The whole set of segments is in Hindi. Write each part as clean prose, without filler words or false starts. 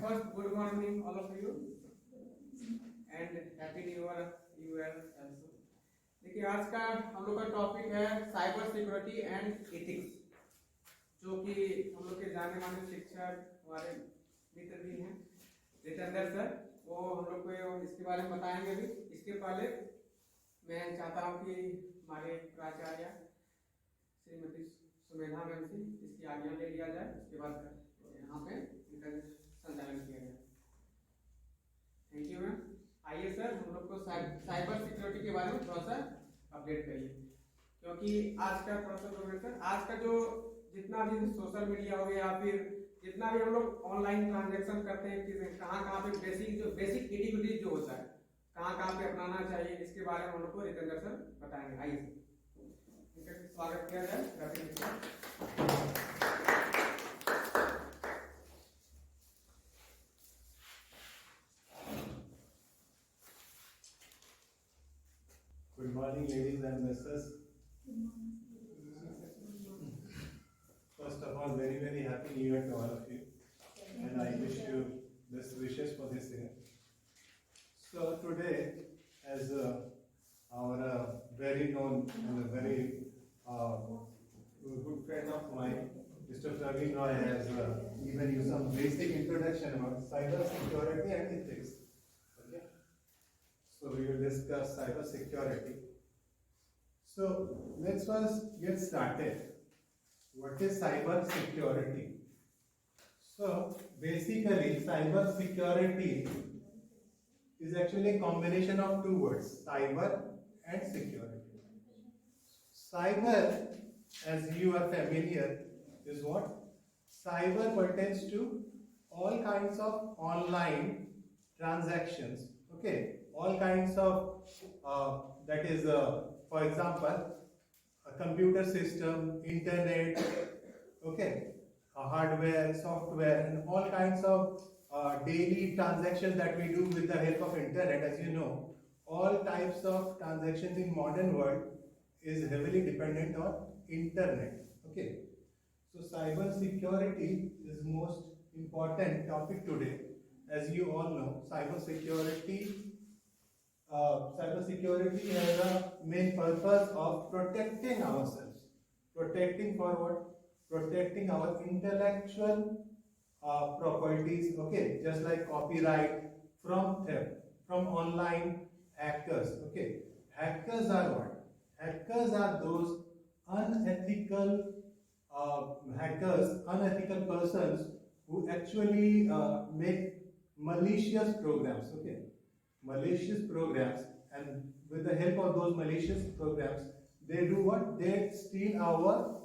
first good morning all of you and happy new year you also. देखिए आज का हम लोग का टॉपिक है साइबर सिक्योरिटी एंड एथिक्स, जो कि हम लोग के जाने माने शिक्षक हमारे मित्र भी हैं जितेंद्र सर, वो हम लोग को इसके बारे में बताएंगे भी। इसके पहले मैं चाहता हूँ कि हमारे प्राचार्य श्रीमती सुमेधा मैम से इसकी आज्ञा ले लिया जाए, उसके बाद यहाँ पे इनका संचालन किया जाए। Thank you ma'am. आइए सर, हम लोग को साइबर सिक्योरिटी के बारे में थोड़ा सा अपडेट करिए, क्योंकि आज का थोड़ा सा सर, आज का जो जितना भी सोशल मीडिया हो गया, फिर जितना भी हम लोग ऑनलाइन ट्रांजेक्शन करते हैं, कि कहाँ कहाँ पे बेसिक एटिक्यूटीज जो होता है कहाँ कहाँ पे अपनाना चाहिए, इसके बारे में हम लोग को जितेंद्र सर बताएंगे। आइए स्वागत किया जाए। Good morning, ladies and messieurs. First of all, very happy New Year to all of you, and I wish you best wishes for this year. So today, as our very known and a very good friend of mine, Mr. Praveen Roy, has given you some basic introduction about cyber security and ethics. Okay. So we will discuss cyber security. So let's first get started. What is cyber security? So basically, cyber security is actually a combination of two words, cyber and security. Cyber, as you are familiar, is what? Cyber pertains to all kinds of online transactions. Okay, all kinds of that is, for example, a computer system, internet, okay, hardware, software, and all kinds of daily transactions that we do with the help of internet. As you know, all types of transactions in modern world is heavily dependent on internet. Okay, so cyber security is most important topic today. As you all know, cyber security has a main purpose of protecting ourselves. Protecting for what? Protecting our intellectual properties, okay, just like copyright, from theft, from online hackers. Okay, hackers are what? Hackers are those unethical unethical persons who actually make malicious programs. Okay, malicious programs, and with the help of those malicious programs, they do what? They steal our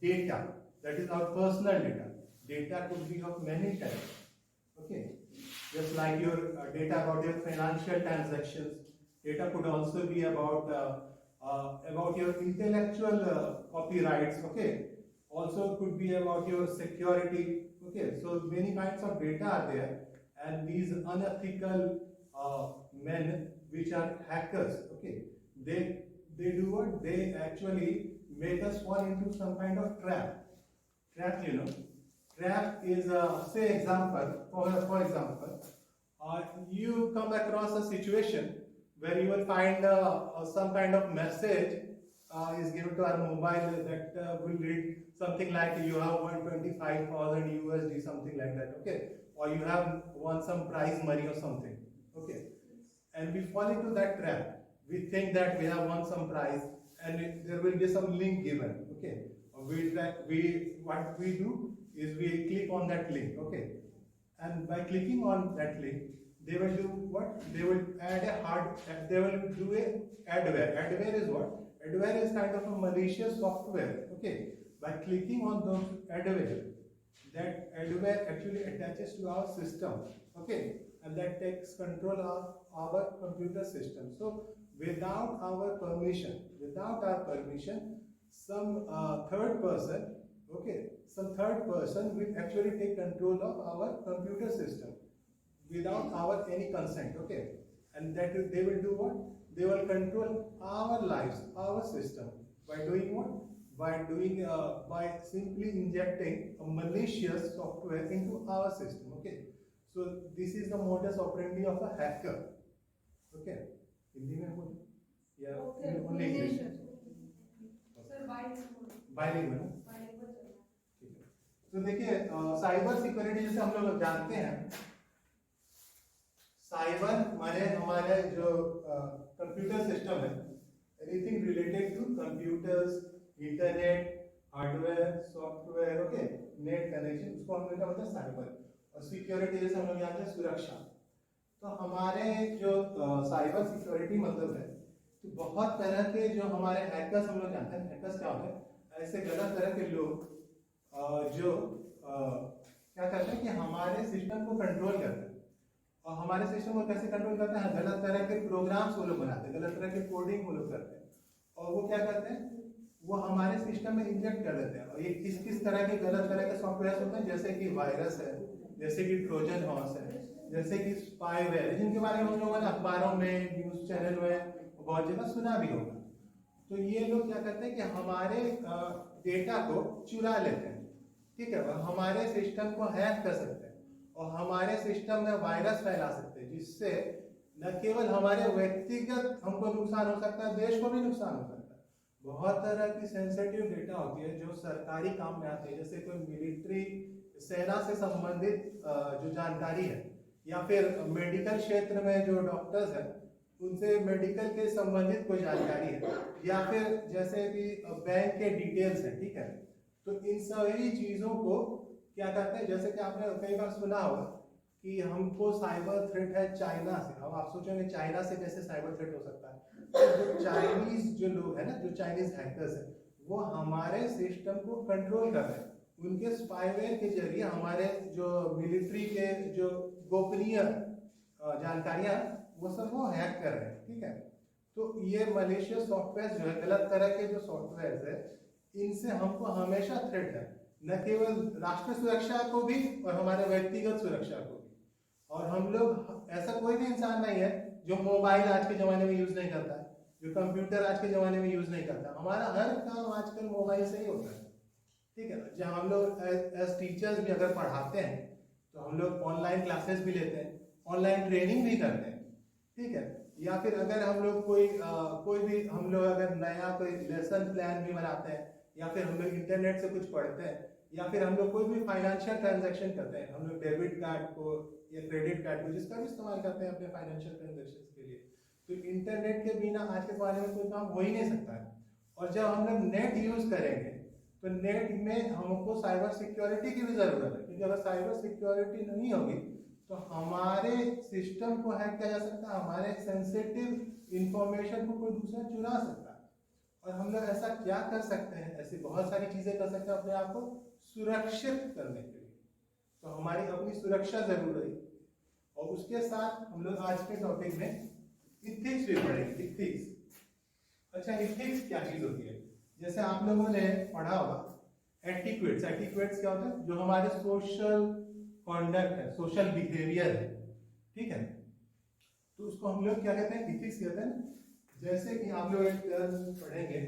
data, that is our personal data. Data could be of many types. Okay, just like your data about your financial transactions. Data could also be about your intellectual copyrights. Okay, also could be about your security. Okay, so many kinds of data are there, and these unethical men, which are hackers, okay, they do what? They actually make us fall into some kind of trap. Trap, you know. Trap is say example. For example, you come across a situation where you will find some kind of message is given to our mobile that will read something like you have won 25,000 USD, something like that. Okay, or you have won some prize money or something. Okay, and we fall into that trap. We think that we have won some prize, and there will be some link given. Okay, what we do is we click on that link. Okay, and by clicking on that link, they will do what? They will add they will do a adware. Adware is what? Adware is kind of a malicious software. Okay, by clicking on those adware, that adware actually attaches to our system. Okay, and that takes control of our computer system. So without our permission, some third person, okay, some third person will actually take control of our computer system without our any consent. Okay, and that they will do what? They will control our lives, our system, by doing what? By simply injecting a malicious software into our system. Okay, So this is the modus operandi of a hacker. Okay. Hindi में बोलो या only English? Bilingual ना? ठीक है. तो देखिए साइबर सिक्योरिटी जैसे हम लोग जानते हैं, साइबर माने हमारे जो कंप्यूटर सिस्टम है, anything related to computers, internet, hardware, software, okay, net connection, उसको हम लोग क्या बोलते हैं साइबर. और सिक्योरिटी जैसे हम लोग जानते हैं सुरक्षा. तो हमारे जो साइबर सिक्योरिटी मतलब है कि बहुत तरह के जो हमारे हैकर्स हम लोग जानते हैं, हैकर्स क्या होते हैं, ऐसे गलत तरह के लोग जो क्या करते हैं कि हमारे सिस्टम को कंट्रोल करते हैं. और हमारे सिस्टम को कैसे कंट्रोल करते हैं, गलत तरह के प्रोग्राम्स वो लोग बनाते हैं, गलत तरह के कोडिंग वो लोग करते हैं. और वो क्या करते हैं, वो हमारे सिस्टम में इंजेक्ट कर देते हैं. और ये किस किस तरह के गलत तरह के सॉफ्टवेयर होते हैं, जैसे कि वायरस है, जैसे कि ट्रोजन हॉर्स है, जैसे कि स्पाईवेयर है, जिनके बारे में हम लोगों ने अखबारों में, न्यूज चैनल में बहुत जगह सुना भी होगा. तो ये लोग क्या करते हैं कि हमारे डेटा को चुरा लेते हैं, ठीक है, और हमारे सिस्टम को हैक कर सकते हैं और हमारे सिस्टम में वायरस फैला सकते हैं, जिससे न केवल हमारे व्यक्तिगत हमको नुकसान हो सकता है, देश को भी नुकसान हो सकता है. बहुत तरह की सेंसिटिव डेटा होती है जो सरकारी काम में आती है, जैसे कोई मिलिट्री, सेना से संबंधित जो जानकारी है, या फिर मेडिकल क्षेत्र में जो डॉक्टर्स हैं उनसे मेडिकल के संबंधित कोई जानकारी है, या फिर जैसे कि बैंक के डिटेल्स है, ठीक है. तो इन सभी चीजों को क्या करते हैं, जैसे कि आपने कई बार सुना होगा कि हमको साइबर थ्रेट है चाइना से. अब आप सोचेंगे चाइना से कैसे साइबर थ्रेट हो सकता है. तो जो चाइनीज जो लोग हैं ना, जो चाइनीज हैकर्स हैं, वो हमारे सिस्टम को कंट्रोल कर रहे हैं. उनके स्पाईवेयर के जरिए हमारे जो मिलिट्री के जो गोपनीय जानकारियां वो सब वो हैक कर रहे हैं, ठीक है. तो ये मलेशियस सॉफ्टवेयर जो है, गलत तरह के जो सॉफ्टवेयर है, इनसे हमको हमेशा थ्रेट है, न केवल राष्ट्र सुरक्षा को भी और हमारे व्यक्तिगत सुरक्षा को भी. और हम लोग, ऐसा कोई भी इंसान नहीं है जो मोबाइल आज के जमाने में यूज नहीं करता है, जो कंप्यूटर आज के जमाने में यूज नहीं करता. हमारा हर काम आजकल मोबाइल से ही होता है, ठीक है. जहाँ हम लोग एज टीचर्स भी अगर पढ़ाते हैं तो हम लोग ऑनलाइन क्लासेस भी लेते हैं, ऑनलाइन ट्रेनिंग भी करते हैं, ठीक है. या फिर अगर हम लोग कोई भी हम लोग अगर नया कोई लेसन प्लान भी बनाते हैं, या फिर हम लोग इंटरनेट से कुछ पढ़ते हैं, या फिर हम लोग कोई भी फाइनेंशियल ट्रांजैक्शन करते हैं, हम लोग डेबिट कार्ड को या क्रेडिट कार्ड को जिसका भी इस्तेमाल करते हैं अपने फाइनेंशियल ट्रांजैक्शन के लिए, तो इंटरनेट के बिना आज के ज़माने में कोई काम हो ही नहीं सकता है. और जब हम लोग नेट यूज करेंगे तो नेट में हमको साइबर सिक्योरिटी की भी जरूरत है, क्योंकि अगर साइबर सिक्योरिटी नहीं होगी तो हमारे सिस्टम को हैक किया जा सकता है, हमारे सेंसिटिव इंफॉर्मेशन को कोई दूसरा चुरा सकता है. और हम लोग ऐसा क्या कर सकते हैं, ऐसी बहुत सारी चीजें कर सकते हैं अपने आप को सुरक्षित करने के लिए. तो हमारी अपनी सुरक्षा जरूरी है. और उसके साथ हम लोग आज के टॉपिक में इथिक्स भी पढ़ेंगे. इथिक्स, अच्छा इथिक्स क्या चीज होती है, जैसे आप लोगों ने पढ़ा होगा एटिक्वेट्स. एटिक्वेट्स क्या होता है, जो हमारे सोशल कॉन्डक्ट है, सोशल बिहेवियर है, ठीक है. तो उसको हम लोग क्या कहते हैं, इथिक्स कहते हैं. जैसे कि आप लोग एक टर्म पढ़ेंगे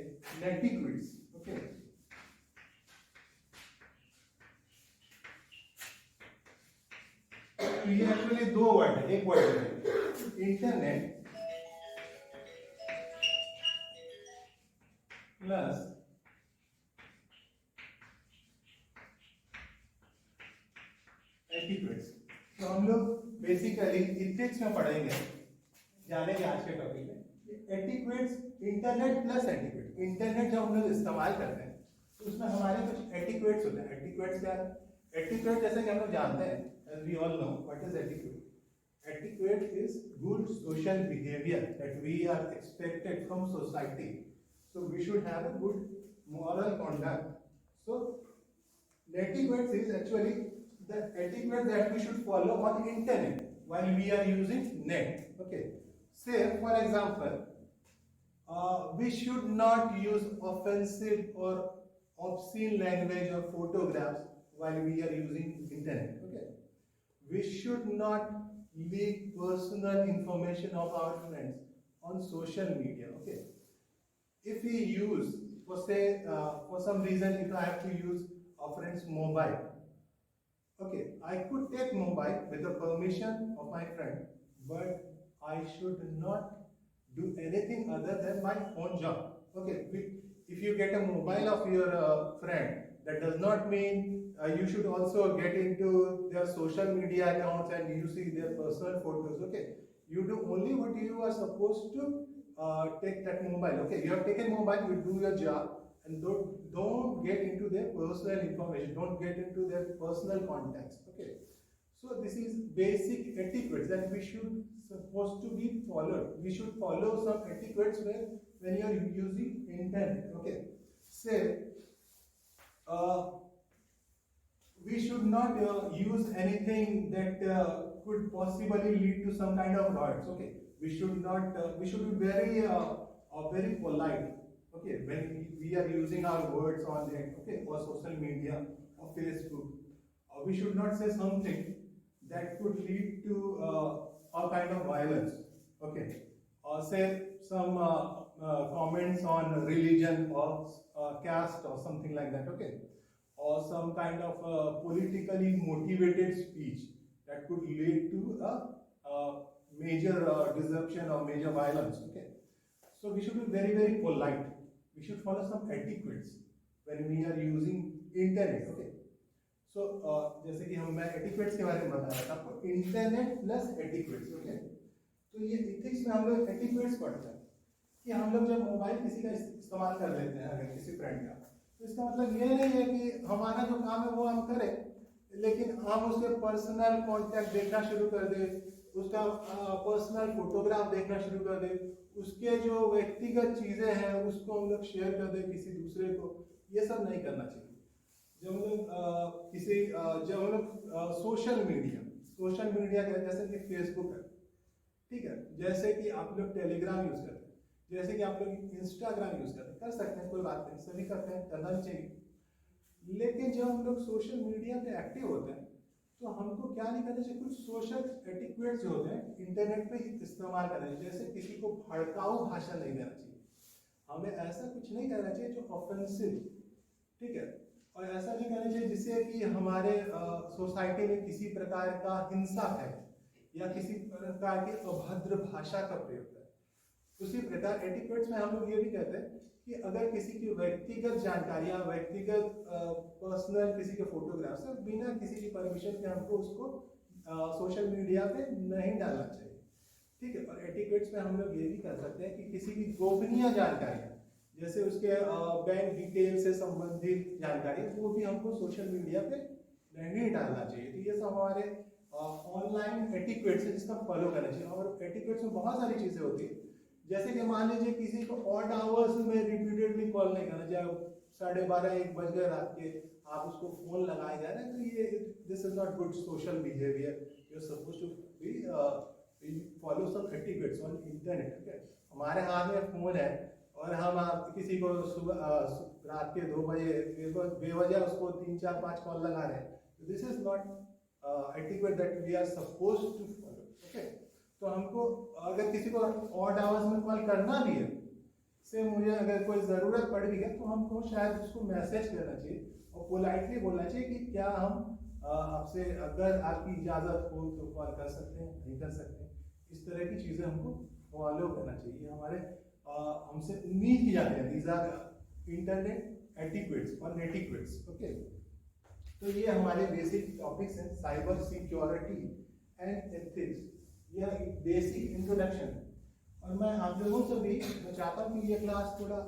नेटिक्वेट्स, ओके. तो ये एक्चुअली दो वर्ड है, एक वर्ड है इंटरनेट प्लस एटिक्वेट्स. तो हम लोग बेसिकली इथिक्स में पढ़ेंगे, जानेंगे आज के टॉपिक में etiquettes, internet plus etiquette. Internet जब हम लोग इस्तेमाल करते हैं तो उसमें हमारे कुछ एटिक्वेट्स होते हैं. एटिक्वेट्स क्या है, एटिक्वेट जैसे कि हम लोग जानते हैं, as we all know what is etiquette. Etiquette is good social behavior that we are expected from society. So we should have a good moral conduct. So etiquette is actually the etiquette that we should follow on internet while we are using net. Okay. Say for example, we should not use offensive or obscene language or photographs while we are using internet. Okay. We should not leak personal information of our friends on social media. Okay. If we use, for say, for some reason, if I have to use a friend's mobile, Okay, I could take mobile with the permission of my friend, but I should not do anything other than my own job. Okay, if you get a mobile of your friend, that does not mean you should also get into their social media accounts and you see their personal photos. Okay, you do only what you are supposed to take that mobile. Okay, you have taken mobile, you do your job, and don't get into their personal information, don't get into their personal contacts. Okay, so this is basic etiquette that we should supposed to be followed. We should follow some etiquettes when you are using internet. Okay, say we should not use anything that could possibly lead to some kind of riots. Okay, we should not. We should be very polite. Okay, when we are using our words on it. Okay, or social media or Facebook, we should not say something that could lead to all kind of violence. Okay, or say some comments on religion or caste or something like that. Okay, or some kind of politically motivated speech that could lead to a major disruption or major violence. Okay, so we should be very polite. We should follow some etiquettes when we are using internet. Okay, so जैसे कि मैं एटिक्वेट्स के बारे में बता रहा था आपको, इंटरनेट प्लस एटिक्वेट्स. ओके, तो ये इथिक्स में हम लोग एटिक्वेट्स पढ़ते हैं कि हम लोग जब मोबाइल किसी का इस्तेमाल कर लेते हैं, अगर किसी फ्रेंड का, तो इसका मतलब ये नहीं है कि हमारा जो काम है वो हम करें, लेकिन हम उसके पर्सनल कॉन्टैक्ट देखना शुरू कर दे, उसका पर्सनल फोटोग्राफ देखना शुरू कर दे, उसके जो व्यक्तिगत चीजें हैं उसको हम लोग शेयर कर दे किसी दूसरे को. ये सब नहीं करना चाहिए. जब हम लोग जब हम लोग सोशल मीडिया का, जैसे कि फेसबुक है, ठीक है, जैसे कि आप लोग टेलीग्राम यूज करते हैं, जैसे कि आप लोग इंस्टाग्राम यूज करते हैं, कर सकते हैं, कोई बात नहीं, सभी करते हैं, करना भी चाहिए. लेकिन जब हम लोग सोशल मीडिया पे एक्टिव होते हैं तो हमको क्या नहीं करना चाहिए, कुछ सोशल एटिक्वेट्स जो होते हैं इंटरनेट पे इस्तेमाल करना चाहिए. जैसे किसी को भड़काऊ भाषण नहीं देना चाहिए, हमें ऐसा कुछ नहीं करना चाहिए जो ऑफेंसिव, ठीक है, और ऐसा नहीं करना चाहिए जिससे कि हमारे सोसाइटी में किसी प्रकार का हिंसा है या किसी प्रकार की अभद्र भाषा का प्रयोग है. उसी प्रकार एटिक्वेट्स में हम लोग ये भी कहते हैं कि अगर किसी की व्यक्तिगत जानकारी या व्यक्तिगत पर्सनल किसी के फोटोग्राफ्स है, बिना किसी की परमिशन के हमको उसको सोशल मीडिया पे नहीं डालना चाहिए. ठीक है, और एटिक्वेट्स में हम लोग ये भी कर सकते हैं कि किसी की गोपनीय जानकारी, जैसे उसके बैंक डिटेल से संबंधित जानकारी, वो भी हमको सोशल मीडिया पे नहीं डालना चाहिए. तो ये सब हमारे ऑनलाइन एटिक्वेट्स है जिसका फॉलो करना चाहिए. और एटिक्वेट्स में बहुत सारी चीजें होती है, जैसे कि मान लीजिए किसी को ऑड आवर्स में रिपीटेडली कॉल नहीं करना. जब 12:30-1 बज गए रात के, आप उसको फोन लगाए जा रहे हैं, तो ये this is not good social behaviour. You are supposed to be follow some etiquettes on internet. Okay, हमारे हाथ में फोन है और हम किसी को सुबह रात के 2 बजे बेवजह उसको 3-4-5 कॉल लगा रहे हैं. This is not etiquette that we are supposed to follow. Okay, तो हमको अगर किसी को ऑड आवर्स में कॉल करना भी है, से मुझे अगर कोई ज़रूरत पड़ भी है, तो हमको शायद उसको मैसेज करना चाहिए और पोलाइटली बोलना चाहिए कि क्या हम आपसे, अगर आपकी इजाज़त हो तो कॉल कर सकते हैं, नहीं कर सकते. इस तरह की चीज़ें हमको फॉलो करना चाहिए. हमारे हमसे उम्मीद की जाती है. दीज आर इंटरनेट एटिक्वेट्स और नेटिक्वेट्स. ओके, तो ये हमारे बेसिक टॉपिक्स हैं, साइबर सिक्योरिटी एंड एथिक्स. यह एक बेसिक इंट्रोडक्शन है. और मैं आप लोगों से भी मैं चाहता हूँ कि ये क्लास थोड़ा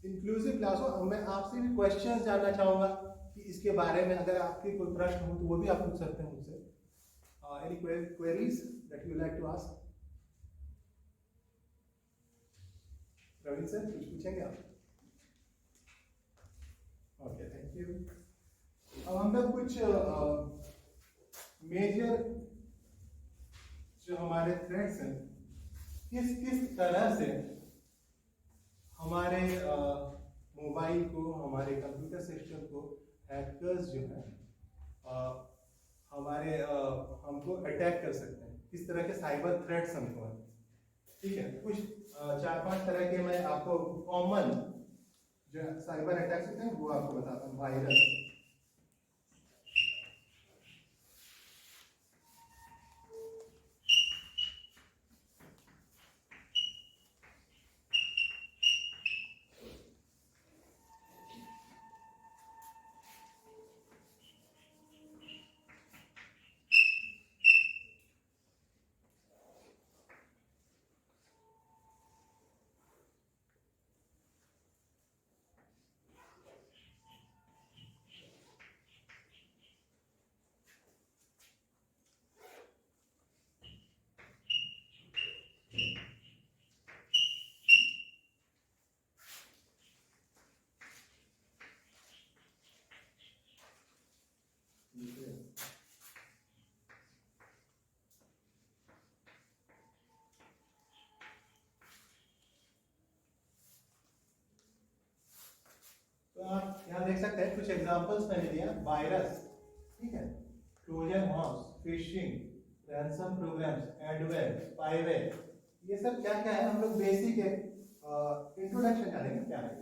इंक्लूसिव क्लास हो. मैं आपसे भी क्वेश्चंस जानना चाहूँगा कि इसके बारे में अगर आपके कोई प्रश्न हो तो वो भी आप पूछ सकते हैं मुझसे. Any queries that you like to ask? Praveen sir, कुछ पूछेंगे आप? Okay, thank you. अब हम लोग कुछ मेजर जो हमारे थ्रेड्स हैं, किस तरह से हमारे मोबाइल को, हमारे कंप्यूटर सिस्टम को हैकर्स जो है हमारे हमको अटैक कर सकते हैं, किस तरह के साइबर थ्रेट्स हमको हैं. ठीक है, कुछ 4-5 तरह के मैं आपको कॉमन जो साइबर अटैक्स होते हैं वो आपको बताता हूँ. वायरस, यहाँ देख सकते हैं कुछ एग्जांपल्स मैंने दिया, वायरस, ठीक है, Trojan horse, phishing, ransom programs, adware, spyware, ये सब क्या क्या है हम लोग बेसिक इंट्रोडक्शन जानेंगे क्या है।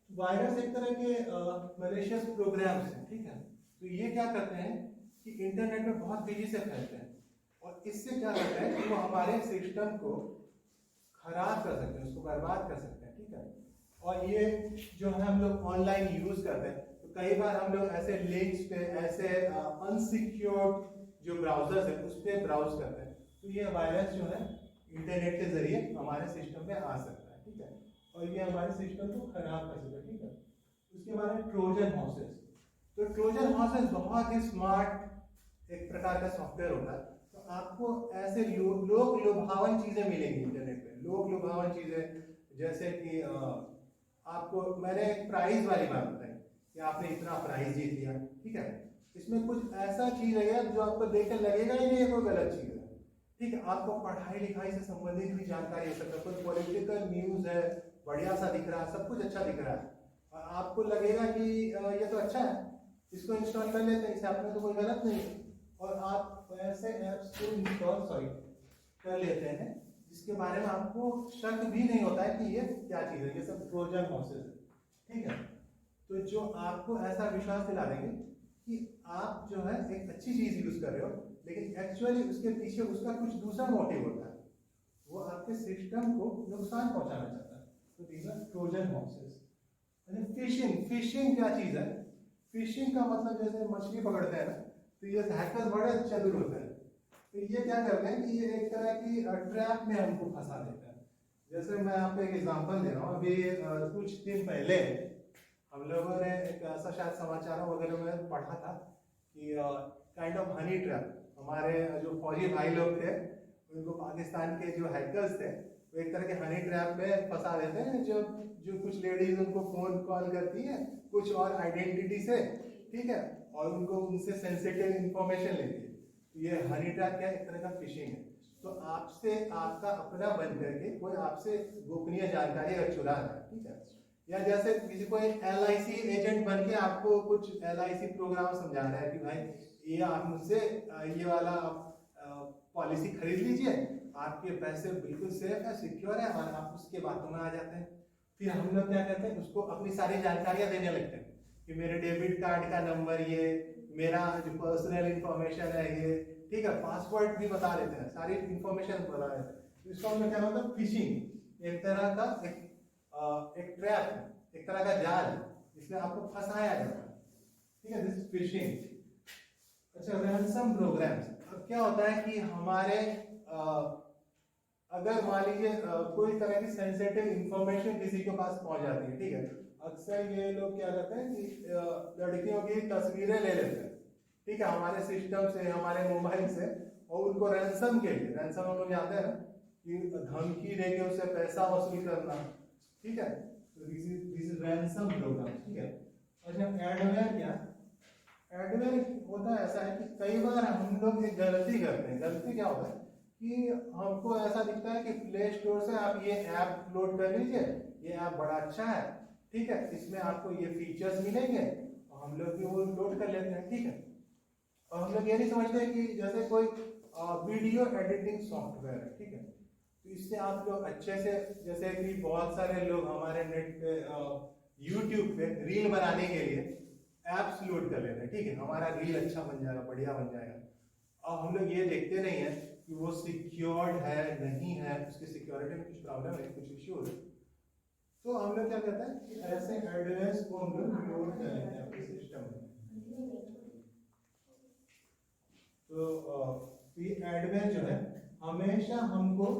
वायरस एक तरह के मैलिशियस प्रोग्राम्स हैं, ठीक है। तो ये क्या करते हैं कि इंटरनेट में बहुत तेजी से फैलते हैं और इससे क्या करते हैं कि वो हमारे सिस्टम को खराब कर सकते हैं, उसको बर्बाद कर सकते हैं, ठीक है। और ये जो है हम लोग ऑनलाइन यूज करते हैं, तो कई बार हम लोग ऐसे लिंक्स पे, ऐसे अनसिक्योर्ड जो ब्राउजर्स है उस पर ब्राउज करते हैं, तो ये वायरस जो है इंटरनेट के जरिए हमारे सिस्टम में आ सकता है, ठीक है, और ये हमारे सिस्टम को खराब कर सकता है, ठीक है। उसके बाद है ट्रोजन हॉर्सेस। तो ट्रोजन हॉर्सेस बहुत ही स्मार्ट एक प्रकार का सॉफ्टवेयर होता है। तो आपको ऐसे लोक लुभावन चीजें मिलेंगी इंटरनेट पे, लोक लुभावन चीजें, जैसे कि आपको मैंने एक प्राइज वाली बात बताई कि आपने इतना प्राइज जीत लिया, ठीक है। इसमें कुछ ऐसा चीज है जो आपको देखकर लगेगा ही नहीं है कोई गलत चीज है, ठीक है। आपको पढ़ाई लिखाई से संबंधित भी जानकारी हो सकता है, कोई पॉलिटिकल न्यूज है, बढ़िया सा दिख रहा है, सब कुछ अच्छा दिख रहा है और आपको लगेगा कि ये तो अच्छा है, इसको इंस्टॉल कर लेते हैं, इसे आपने तो कोई गलत नहीं है, और आप ऐसे ऐप्स को इंस्टॉल कर लेते हैं जिसके बारे में आपको शक भी नहीं होता है कि ये क्या चीज है, ये सब ट्रोजन हॉर्सेस है, ठीक है। तो जो आपको ऐसा विश्वास दिला देंगे कि आप जो है एक अच्छी चीज यूज कर रहे हो, लेकिन एक्चुअली उसके पीछे उसका कुछ दूसरा मोटिव होता है, वो आपके सिस्टम को नुकसान पहुंचाना चाहता है। तो these are Trojan horses. Phishing क्या चीज है? फिशिंग का मतलब जैसे मछली पकड़ते हैं ना, तो ये हैकर्स बड़े चतुर होते हैं, तो ये क्या करते हैं कि ये एक तरह की ट्रैप में हमको फंसा देते हैं। जैसे मैं आपको एक एग्जांपल दे रहा हूँ, अभी कुछ दिन पहले हम लोगों ने एक ऐसा शायद समाचारों वगैरह में पढ़ा था कि काइंड ऑफ हनी ट्रैप, हमारे जो फौजी भाई लोग थे उनको पाकिस्तान के जो हैकर्स थे वो एक तरह के हनी ट्रैप में फंसा देते हैं, जो कुछ लेडीज उनको फोन कॉल करती है कुछ और आइडेंटिटी से, ठीक है, और उनको उनसे सेंसिटिव इंफॉर्मेशन लेती है। तो ये हनी ट्रैप क्या है? एक तरह का फिशिंग है। तो आपसे आपका अपना बन करके कोई आपसे गोपनीय जानकारी अगर चुरा रहा है, ठीक है, या जैसे किसी को एक LIC एजेंट बन के आपको कुछ LIC प्रोग्राम समझा रहा है कि भाई ये आप मुझसे ये वाला पॉलिसी खरीद लीजिए, आपके पैसे बिल्कुल सेफ है, सिक्योर है, और आप उसके बातों में आ जाते हैं। फिर हम लोग क्या करते हैं, उसको अपनी सारी जानकारियां देने लगते हैं कि मेरे डेबिट कार्ड का नंबर ये, मेरा जो पर्सनल इंफॉर्मेशन है ये, ठीक है, पासवर्ड भी बता देते हैं, सारी इंफॉर्मेशन बता देते हैं। तो इसको हम लोग क्या होता है, फिशिंग, एक तरह का एक ट्रैप, एक तरह का जाल जिसमें आपको फंसाया जाता है, ठीक है, दिस फिशिंग। अच्छा, रैंसम प्रोग्राम्स। अब क्या होता है कि हमारे अगर मान लीजिए कोई तरह की सेंसिटिव इंफॉर्मेशन किसी के पास पहुंच जाती है, ठीक है, अक्सर ये लोग क्या करते हैं कि लड़कियों की तस्वीरें ले लेते हैं, ठीक है, हमारे सिस्टम से, हमारे मोबाइल से, और उनको रैंसम के लिए, रैंसम हम लोग जानते हैं ना कि धमकी देके उससे पैसा वसूल करना, ठीक है, तो दिस इज रैंसम प्रोग्राम, ठीक है। अच्छा, एडवेयर क्या? एडवेयर होता है ऐसा है कि कई बार हम लोग एक गलती करते हैं। गलती क्या होता है कि हमको ऐसा दिखता है कि प्ले स्टोर से आप ये ऐप लोड कर लीजिए, ये ऐप बड़ा अच्छा है, ठीक है, इसमें आपको ये फीचर्स मिलेंगे, और हम लोग भी वो लोड कर लेते हैं, ठीक है। और हम लोग ये नहीं समझते कि जैसे कोई वीडियो एडिटिंग सॉफ्टवेयर है, ठीक है, तो इससे आप लोग अच्छे से, जैसे कि बहुत सारे लोग हमारे नेट पे यूट्यूब पे रील बनाने के लिए एप्स लोड कर लेते हैं, ठीक है, हमारा रील अच्छा बन जाएगा, बढ़िया बन जाएगा, और हम लोग ये देखते नहीं है कि वो सिक्योर्ड है नहीं है, उसकी सिक्योरिटी में कुछ प्रॉब्लम है, कुछ इश्यू है। तो हम लोग क्या करते हैं कि ऐसे एडवेयर्स को हम लोग लोड कर लेते हैं अपने सिस्टम में। तो ये एडवेयर जो है हमेशा हमको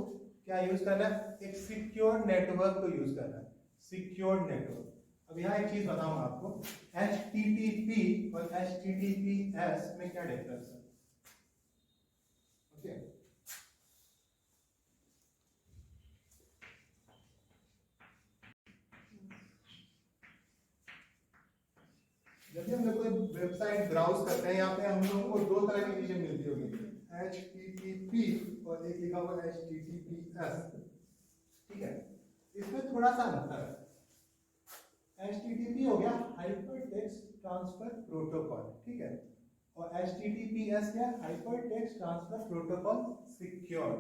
क्या यूज करना है, एक सिक्योर नेटवर्क को यूज करना है, सिक्योर नेटवर्क। अब यहाँ एक चीज बताऊंगा आपको, HTTP और HTTPS में क्या डिफरेंस है, ओके। जब भी हम लोग कोई वेबसाइट ब्राउज करते हैं, यहाँ पे हम लोगों को दो तरह की चीजें मिलती होगी, HTTP और एक लिखा हुआ HTTPS, ठीक है। इसमें थोड़ा सा अंतर है। HTTP हो गया हाइपर टेक्स्ट ट्रांसफर प्रोटोकॉल, ठीक है, और HTTPS क्या, hyper text transfer protocol secure.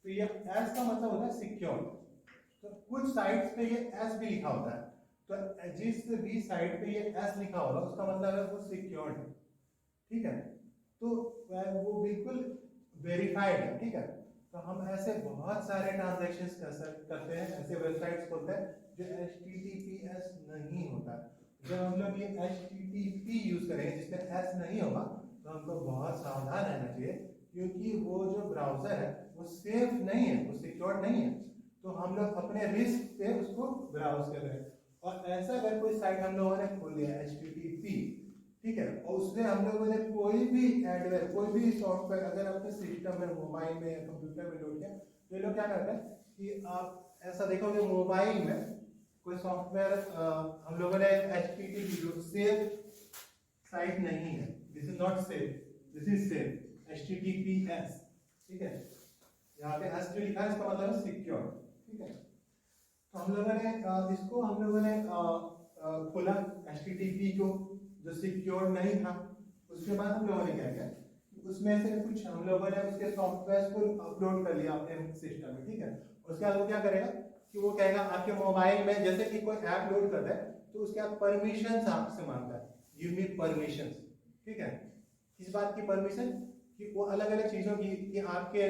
तो ये S का मतलब होता है सिक्योर। तो कुछ साइट्स पे ये S भी लिखा होता है, तो जिस भी साइट पे ये S लिखा होगा उसका मतलब है वो सिक्योर्ड है, ठीक है, तो वो बिल्कुल वेरीफाइड है, ठीक है। तो हम ऐसे बहुत सारे ट्रांजैक्शंस करते हैं, ऐसे वेबसाइट्स खोलते हैं जो HTTPS नहीं होता। जब हम लोग ये HTTP यूज करेंगे जिसमें S नहीं होगा तो हमको बहुत सावधान रहना चाहिए, क्योंकि वो जो ब्राउजर है वो सेफ नहीं है, वो सिक्योर नहीं है, तो हम लोग अपने रिस्क पे उसको ब्राउज कर रहे हैं। और ऐसा अगर कोई साइट हम लोगों ने खोल लिया HTTP, ठीक है, और उसमें हम लोगों ने कोई भी एडवेयर, कोई भी सॉफ्टवेयर अगर अपने सिस्टम में, मोबाइल में या कंप्यूटर में लोड किया, तो ये लोग क्या करते हैं कि आप ऐसा देखोगे मोबाइल में कोई सॉफ्टवेयर हम लोगों ने HTTP जो सेफ साइट नहीं है, this is not safe, this is safe HTTPS, ठीक है, यहाँ पे S जो लिखा है इसका मतलब है सिक्योर, ठीक है। तो हम लोगों ने इसको हम लोगों ने खोला HTTP को जो सिक्योर नहीं था, उसके बाद हम लोगों ने क्या किया, उसमें से कुछ हम लोगों ने उसके सॉफ्टवेयर को अपलोड कर लिया अपने सिस्टम में, ठीक है। उसके बाद वो क्या करेगा कि वो कहेगा आपके मोबाइल में जैसे कि कोई ऐप लोड करता है तो उसके बाद परमिशंस आपसे मांगता है, गिव मी परमिशंस, ठीक है। किस बात की परमिशन, कि वो अलग अलग चीजों की, कि आपके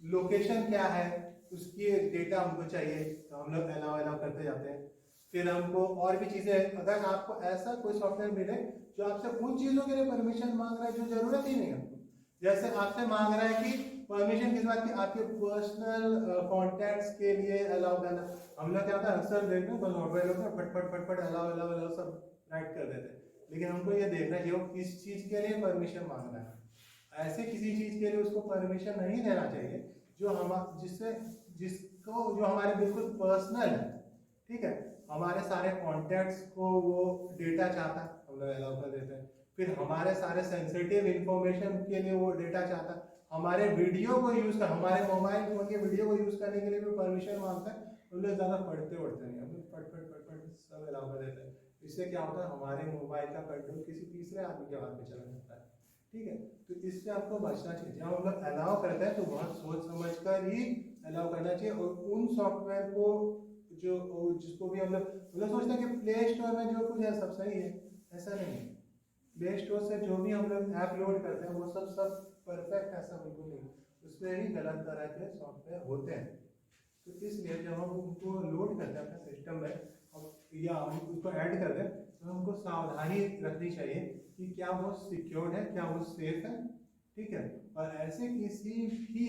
लोकेशन क्या है उसकी डेटा हमको चाहिए, तो हम लोग अलाउ करते जाते हैं। फिर हमको और भी चीजें, अगर आपको ऐसा कोई सॉफ्टवेयर मिले जो आपसे उन चीजों के लिए परमिशन मांग रहा है जो जरूरत ही नहीं है आपको, जैसे आपसे मांग रहा है कि परमिशन किस बात की, आपके पर्सनल कॉन्टैक्ट्स के लिए अलाउ करना। हम लोग क्या होता है अक्सर देखते हैं सॉफ्टवेयर लोग फटफट फटफट अलाउ अलाउ अलाउ सब राइट कर देते हैं, लेकिन हमको ये देखना चाहिए वो किस चीज के लिए परमिशन मांग रहा है। ऐसे किसी चीज के लिए उसको परमिशन नहीं देना चाहिए जो हम जिससे जिसको जो हमारे बिल्कुल पर्सनल है, ठीक है, हमारे सारे कॉन्टैक्ट्स को वो डेटा चाहता है, हम लोग अलाउ कर देते हैं। फिर हमारे सारे सेंसिटिव इंफॉर्मेशन के लिए वो डेटा चाहता है, हमारे वीडियो को यूज कर, हमारे मोबाइल फोन के वीडियो को यूज करने के लिए भी परमिशन मांगता है। हम लोग ज्यादा पढ़ते नहीं, हम लोग फट फट फट फट सब अलाउ कर देते हैं। इससे क्या होता है, हमारे मोबाइल का कंट्रोल किसी तीसरे आदमी के हाथ में चला जाता है, ठीक है। तो इससे आपको बचना चाहिए, जब हम लोग अलाउ करते हैं तो बहुत सोच समझ कर ही अलाउ करना चाहिए। और उन सॉफ्टवेयर को जो जिसको भी हम लोग सोचते हैं कि प्ले स्टोर में जो कुछ है सब सही है, ऐसा नहीं है। प्ले स्टोर से जो भी हम लोग ऐप लोड करते हैं वो सब परफेक्ट, ऐसा बिल्कुल नहीं, उसमें ही गलत तरह के सॉफ्टवेयर होते हैं। तो इसलिए जब हम उनको लोड करते हैं अपने सिस्टम में या हम उसको ऐड करते हैं तो हमको सावधानी रखनी चाहिए कि क्या वो सिक्योर्ड है, क्या वो सेफ है, ठीक है। और ऐसे किसी भी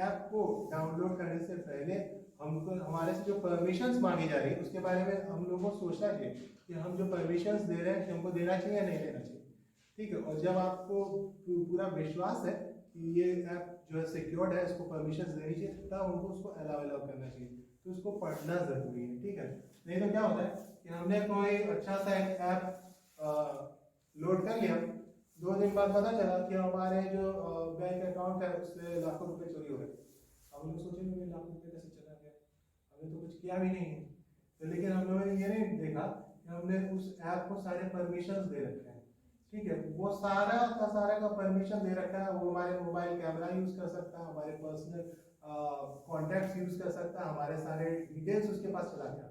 ऐप को डाउनलोड करने से पहले हमको हमारे से जो परमिशंस मांगी जा रही है उसके बारे में हम लोगों को सोचना चाहिए कि हम जो परमिशंस दे रहे हैं कि हमको देना चाहिए या नहीं देना चाहिए, ठीक है। और जब आपको पूरा विश्वास है कि ये ऐप जो है सिक्योर्ड है, इसको परमिशंस देनी चाहिए, तब हमको उसको अलाउ करना चाहिए। तो उसको पढ़ना जरूरी है, ठीक है। नहीं तो क्या होता है कि हमने कोई अच्छा सा एक ऐप लोड कर लिया, 2 दिन बाद पता चला कि हमारे जो बैंक अकाउंट है उससे लाखों रुपए चोरी हो गए। हम लोग सोचेंगे लाखों रुपए कैसे चला गया, हमने तो कुछ किया भी नहीं है। तो लेकिन हम लोगों ने ये नहीं देखा कि हमने उस ऐप को सारे परमिशंस दे रखे हैं, ठीक है। वो सारा का परमिशन दे रखा है, वो हमारे मोबाइल कैमरा यूज कर सकता है, हमारे पर्सनल कॉन्टैक्ट्स यूज कर सकता है, हमारे सारे डिटेल्स उसके पास चला गया,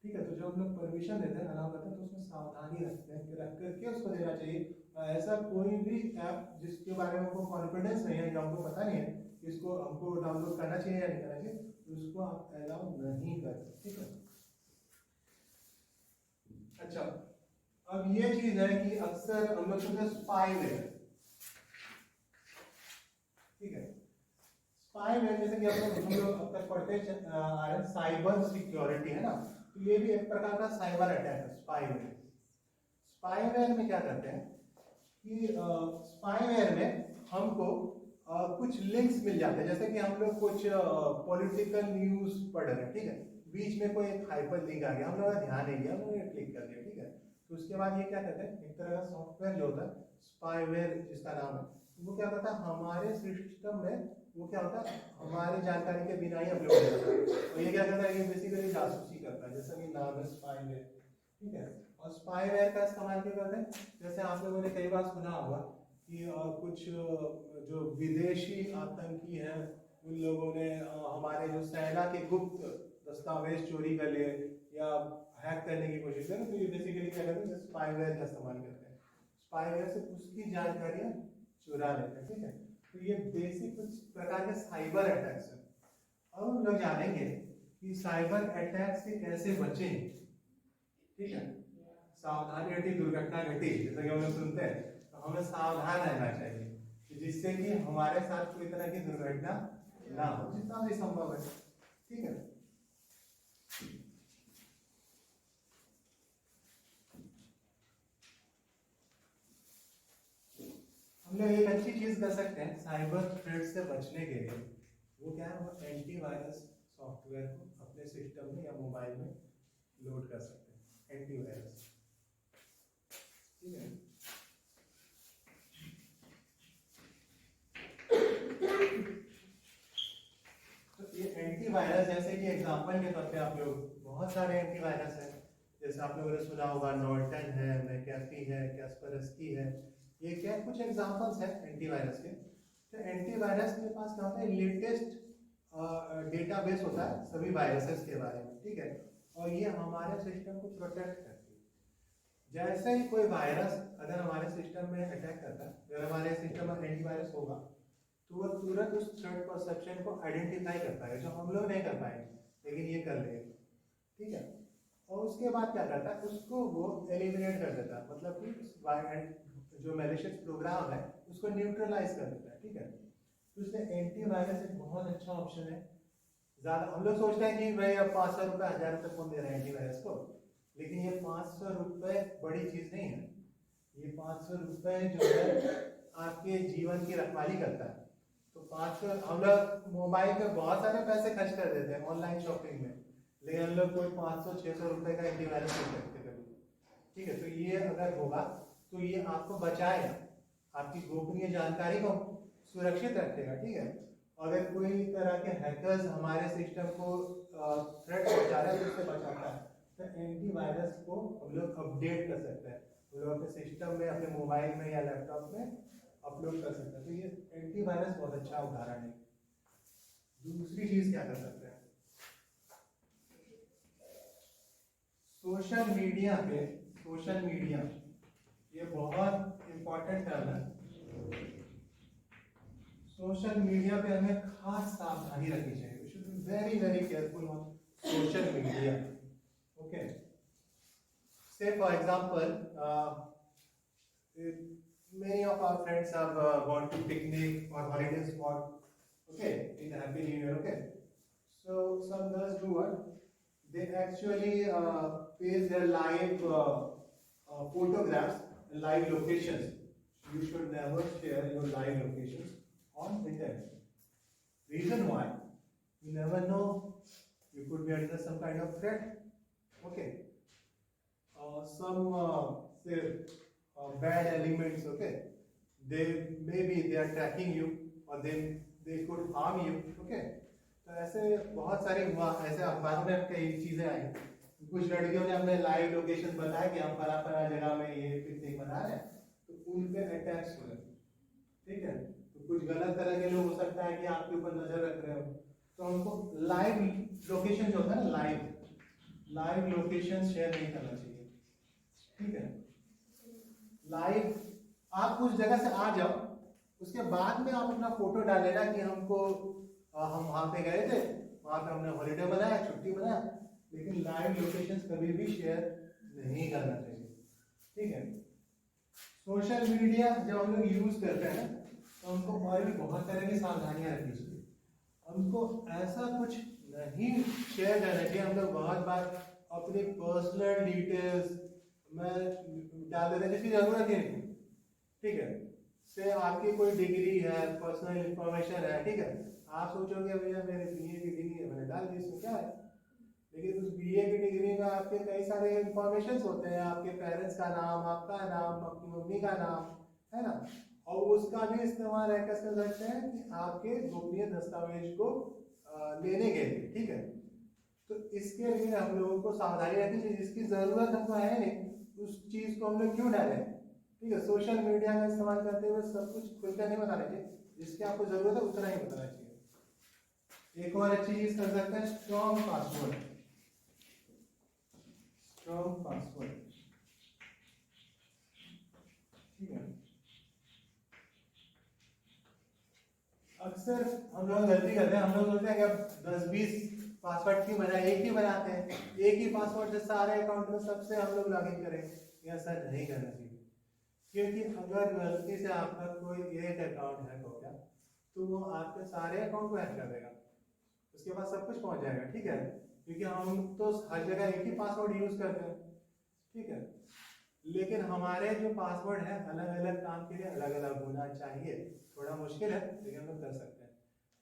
ठीक है। तो जब हम लोग परमिशन देते हैं, अलाउ करते हैं, तो उसमें सावधानी रख करके उसको देना चाहिए। ऐसा कोई भी ऐप जिसके बारे में हमको कॉन्फिडेंस नहीं है, जो हमको पता नहीं है इसको हमको डाउनलोड करना चाहिए या नहीं करना चाहिए, तो उसको आप अलाउ नहीं करें, ठीक है। अच्छा, अब ये चीज है कि अक्सर हम लोग सोचते हैं स्पाईवेयर, ठीक है। स्पाईवेयर जैसे कि हम लोग अब तक पढ़ते आ रहे हैं साइबर सिक्योरिटी, है ना, तो ये भी एक प्रकार का साइबर अटैक है स्पाईवेयर। स्पाईवेयर में क्या करते हैं कि स्पाईवेयर में हमको कुछ लिंक्स मिल जाते हैं, जैसे कि हम लोग कुछ पॉलिटिकल न्यूज पढ़ रहे हैं, ठीक है, बीच में कोई एक हाइपर लिंक आ गया, हम लोग ध्यान नहीं दिया, हम लोग क्लिक कर दिया, ठीक है। तो उसके बाद ये क्या करते हैं, एक तरह का सॉफ्टवेयर जो होता है स्पाईवेयर जिसका नाम है, वो क्या करता है हमारे सिस्टम में वो क्या होता है हमारी जानकारी के बिना ही अपलोड हो जाता है। और ये क्या करता है, ये बेसिकली जासूसी करता है, जैसा कि नाम है स्पाईवेयर, ठीक है। और स्पाईवेयर का इस्तेमाल क्यों करते हैं, जैसे आप लोगों ने कई बार सुना होगा कि कुछ जो विदेशी आतंकी हैं उन लोगों ने हमारे जो सेना के गुप्त दस्तावेज चोरी कर लिए या हैक करने की कोशिश करें, तो ये बेसिकली क्या करते हैं, स्पाईवेयर का इस्तेमाल करते हैं। स्पाईवेयर से उसकी जानकारियां चुरा लेते हैं, ठीक है। तो ये बेसिक कुछ प्रकार के साइबर अटैक्स हैं। अब हम लोग जानेंगे कि साइबर अटैक से कैसे बचें, ठीक है। सावधानी घटी दुर्घटना घटी, जैसा कि हम लोग सुनते हैं, तो हमें सावधान रहना चाहिए जिससे कि हमारे साथ कोई तरह की दुर्घटना ना हो, जितना भी संभव है, ठीक है। हम लोग एक अच्छी चीज कर सकते हैं साइबर थ्रेट से बचने के लिए, वो क्या है, वो एंटीवायरस सॉफ्टवेयर को अपने सिस्टम में या मोबाइल में लोड कर सकते हैं, एंटीवायरस, ठीक है। तो ये एंटीवायरस, जैसे कि एग्जांपल के तौर पे आप लोग, बहुत सारे एंटीवायरस हैं, जैसे आप लोगों ने सुना होगा नॉर्टन है, मैकेफी है, कैस्परस्की है, ये क्या कुछ एग्जांपल्स हैं एंटीवायरस के। तो एंटीवायरस के पास क्या होता है, लेटेस्ट डेटाबेस होता है सभी वायरसेस के बारे में, ठीक है। और ये हमारे सिस्टम को प्रोटेक्ट करती है। जैसे ही कोई वायरस अगर हमारे सिस्टम में अटैक करता है, अगर हमारे सिस्टम में एंटीवायरस होगा तो वो तुरंत उस थ्रेट परसेप्शन को आइडेंटिफाई कर पाएगा, जो हम लोग नहीं कर पाएंगे, लेकिन ये कर लेगा, ठीक है। और उसके बाद क्या करता है, उसको वो एलिमिनेट कर देता है, मतलब कि जो मैलिशियस प्रोग्राम है उसको न्यूट्रलाइज कर देता है, ठीक है। तो इसलिए एंटीवायरस एक बहुत अच्छा ऑप्शन है। ज़्यादा हम लोग सोचते हैं कि भाई अब 500 रुपये 1000 रुपये कौन दे रहा है एंटीवायरस को, लेकिन ये 500 रुपये बड़ी चीज़ नहीं है। ये 500 रुपये जो है आपके जीवन की रखवाली करता है। तो 500, हम लोग मोबाइल पे बहुत सारे पैसे खर्च कर देते हैं ऑनलाइन शॉपिंग में, लेकिन हम लोग कोई 500-600 रुपये का एंटीवायरस नहीं सकते कभी, ठीक है। तो ये अगर होगा तो ये आपको बचाएगा, आपकी गोपनीय जानकारी को सुरक्षित रखेगा, ठीक है। अगर कोई तरह के हैकर्स हमारे सिस्टम को थ्रेट पहुंचा रहे हैं तो उससे बचाता है, तो एंटीवायरस को हम लोग अपडेट कर सकते हैं, हम लोग अपने सिस्टम में, अपने मोबाइल में या लैपटॉप में अपलोड कर सकते हैं। तो ये एंटीवायरस बहुत अच्छा उदाहरण है। दूसरी चीज क्या कर सकते हैं, सोशल मीडिया पे, सोशल मीडिया ये बहुत इंपॉर्टेंट टर्म है। सोशल मीडिया पे हमें खास सावधानी रखनी चाहिए, we should be very very careful on social media, okay. Say for example many of our friends have gone to picnic or holiday spot, okay, in Happy New Year, okay. So some girls do what, they actually paste their live photographs, live locations. You should never share your live locations on internet. Reason why, you never know, you could be under some kind of threat, okay. Some say bad elements, okay, they are tracking you or they could harm you, okay. तो ऐसे बहुत सारे ऐसे अखबारों में कई चीजें आई, कुछ लड़कियों ने अपने लाइव लोकेशन बताया कि हम फला फला जगह में ये पिकनिक मना रहे हैं, तो उन पे अटैक्स हुए, ठीक है। तो कुछ गलत तरह के लोग हो सकता है कि आपके ऊपर नजर रख रहे हो, तो हमको लाइव लोकेशन जो होता है ना, लाइव लोकेशन शेयर नहीं करना चाहिए, ठीक है। लाइव आप उस जगह से आ जाओ, उसके बाद में आप अपना फोटो डालेना कि हमको हम वहां पे गए थे, वहां पे हमने हॉलीडे बनाया, छुट्टी बनाया, लेकिन लाइव लोकेशंस कभी भी शेयर नहीं करना चाहिए, ठीक है। सोशल मीडिया जब हम लोग यूज करते हैं तो हमको और भी बहुत तरह की सावधानियां रखनी चाहिए। हमको ऐसा कुछ नहीं शेयर करना चाहिए। हम लोग बहुत बार अपनी पर्सनल डिटेल्स में डाल देते हैं जिसकी जरूरत ही नहीं, ठीक है। से आपकी कोई डिग्री है, पर्सनल इंफॉर्मेशन है, ठीक है, आप सोचोगे भैया मेरे बीए की डिग्री है, मैंने डाल दी, इसमें क्या है, लेकिन उस बीए की डिग्री में आपके कई सारे इंफॉर्मेशन होते हैं, आपके पेरेंट्स का नाम, आपका नाम, आपकी मम्मी का नाम, है ना, और उसका भी इस्तेमाल हैकर्स कर सकते हैं कि आपके गोपनीय दस्तावेज को लेने के लिए, ठीक है। तो इसके लिए हम लोगों को सावधानी रखनी चाहिए, जिसकी जरूरत हमको है नहीं उस चीज को हम लोग क्यों डालें, ठीक है। सोशल मीडिया का इस्तेमाल करते हुए सब कुछ खुलकर नहीं बताना चाहिए, जिसकी आपको जरूरत है उतना ही बताना चाहिए। एक और अच्छी चीज कर सकते हैं, स्ट्रॉन्ग पासवर्ड। स्ट्रॉन्ग पासवर्ड, ठीक है। अक्सर हम लोग गलती करते हैं, हम लोग सोचते हैं कि अब 10-20 पासवर्ड क्यों बनाए, एक ही बनाते हैं, एक ही पासवर्ड से सारे अकाउंट में सबसे हम लोग लॉगिन करेंगे। ऐसा नहीं करना चाहिए, क्योंकि अगर गलती से आपका कोई एक अकाउंट हैक हो गया तो वो आपके सारे अकाउंट को हैक कर देगा, उसके बाद सब कुछ पहुंच जाएगा, ठीक है। क्योंकि हम तो हर जगह एक ही पासवर्ड यूज करते हैं, ठीक है। लेकिन हमारे जो पासवर्ड है अलग अलग काम के लिए अलग अलग होना चाहिए। थोड़ा मुश्किल है लेकिन हम लोग कर सकते हैं,